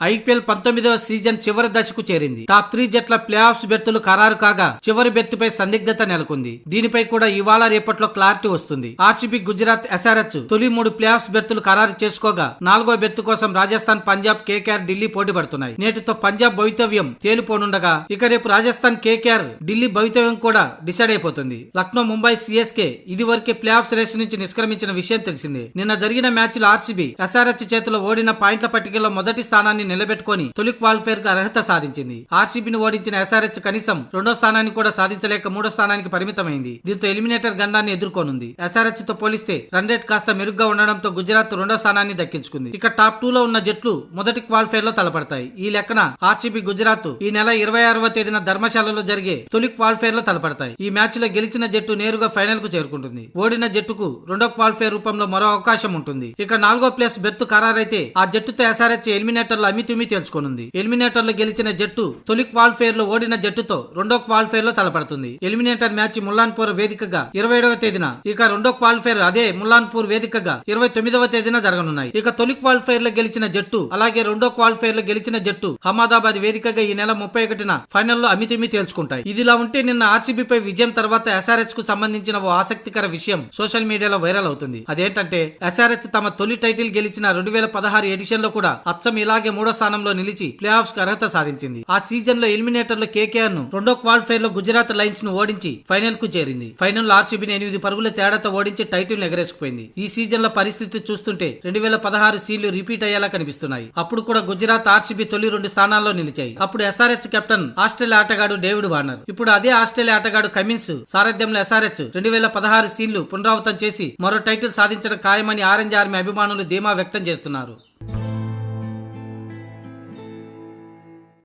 IPL 19వ season చివరి దశకు చేరింది. టాప్ 3 జట్ల ప్లే ఆఫ్స్ బెర్తులు ఖరారు కాగా చివరి బెర్తుపై సందిగ్ధత నెలకొంది. దీనిపై కూడా ఇవాళ రేపట్లో క్లారిటీ వస్తుంది. ఆర్సీబీ, గుజరాత్, ఎస్ఆర్హెచ్ తొలి 3 ప్లే ఆఫ్స్ బెర్తులు ఖరారు చేసుకోగా 4వ బెర్తు కోసం రాజస్థాన్, పంజాబ్, కేకేఆర్, ఢిల్లీ పోటీ పడుతున్నాయి. నేటితో పంజాబ్ భవితవ్యం తేలిపోనుండగా ఇక రేపు రాజస్థాన్, కేకేఆర్, ఢిల్లీ భవితవ్యం కూడా డిసైడ్ అయిపోతుంది. లక్నో, ముంబై, సిఎస్కే ఇది వరకే ప్లే ఆఫ్స్ రేస్ నుంచి నిష్క్రమించిన విషయం తెలిసిందే. నిన్న జరిగిన మ్యాచ్ లో ఆర్సీబీ ఎస్ఆర్హెచ్ చేతిలో ఓడిన పాయింట్ల పట్టికలో మొదటి స్థానాన్ని నిలబెట్టుకుని తొలి క్వాలిఫైర్ కు అర్హత సాధించింది. ఆర్సీబీని ఓడించిన ఎస్ఆర్హెచ్ కనీసం 2వ స్థానాన్ని కూడా సాధించలేక 3వ స్థానానికి పరిమితమైంది. దీంతో ఎలిమినేటర్ గండాన్ని ఎదుర్కొనుంది. ఎస్ఆర్హెచ్ తో పోలిస్తే రన్ రేట్ కాస్త మెరుగ్గా ఉండడంతో గుజరాత్ 2వ స్థానాన్ని దక్కించుకుంది. ఇక టాప్ 2 లో ఉన్న జట్లు మొదటి క్వాలిఫైర్ లో తలపడతాయి. ఈ లెక్కన ఆర్సీబీ, గుజరాత్ ఈ నెల 26వ తేదీన ధర్మశాలలో జరిగే తొలి క్వాలిఫైర్ లో తలపడతాయి. ఈ మ్యాచ్ లో గెలిచిన జట్టు నేరుగా ఫైనల్ కు చేరుకుంటుంది. ఓడిన జట్టుకు 2వ క్వాలిఫైర్ రూపంలో మరో అవకాశం ఉంటుంది. ఇక 4వ ప్లేస్ బెర్త్ ఖరారైతే ఆ జట్టుతో ఎస్ఆర్హెచ్ ఎలిమినేటర్ లో అమితుమి తేల్చుకోనుంది. ఎలిమినేటర్ లో గెలిచిన జట్టు తొలి క్వాలిఫైర్ లో ఓడిన జట్టుతో 2వ క్వాలిఫైర్ లో తలపడుతుంది. ఎలిమినేటర్ మ్యాచ్ ముల్లాన్పూర్ వేదికగా 27వ తేదీన, ఇక 2వ క్వాలిఫైర్ అదే ముల్లాన్పూర్ వేదికగా 29వ తేదీన జరగనున్నాయి. ఇక తొలి క్వాలిఫైర్ లో గెలిచిన జట్టు అలాగే 2వ క్వాలిఫైర్ లో గెలిచిన జట్టు అహ్మదాబాద్ వేదికగా ఈ నెల 31న ఫైనల్లో అమితిమి తేల్చుకుంటాయి. ఇదిలా ఉంటే నిన్న ఆర్సీబీ పై విజయం తర్వాత ఎస్ఆర్హెచ్ కు సంబంధించిన ఓ ఆసక్తికర విషయం సోషల్ మీడియాలో వైరల్ అవుతుంది. అదేంటంటే ఎస్ఆర్హెచ్ తమ తొలి టైటిల్ గెలిచిన 2016 ఎడిషన్ లో కూడా అచ్చం ఇలాగే 3వ స్థానంలో నిలిచి ప్లే ఆఫ్స్ కు అర్హత సాధించింది. ఆ సీజన్ లో ఎలిమినేటర్ లో కేకేఆర్ ను 2వ క్వాలిఫైర్ లో గుజరాత్ లయన్స్ ను ఓడించి ఫైనల్ కు చేరింది. ఫైనల్ లో ఆర్సీబీని 8 పరుగుల తేడాతో ఓడించి టైటిల్ ఎగరేసుకుపోయింది. ఈ సీజన్ లో పరిస్థితి చూస్తుంటే 2016 సీన్లు రిపీట్ అయ్యేలా కనిపిస్తున్నాయి. అప్పుడు కూడా గుజరాత్, ఆర్సీబీ తొలి 2 స్థానాల్లో నిలిచాయి. అప్పుడు ఎస్ఆర్హెచ్ కెప్టెన్ ఆస్ట్రేలియా ఆటగాడు డేవిడ్ వార్నర్. ఇప్పుడు అదే ఆస్ట్రేలియా ఆటగాడు కమిన్స్ సారథ్యంలో ఎస్ఆర్హెచ్ 2016 సీన్లు పునరావృతం చేసి మరో టైటిల్ సాధించడం ఖాయమని ఆరెంజ్ ఆర్మీ అభిమానులు ధీమా వ్యక్తం చేస్తున్నారు.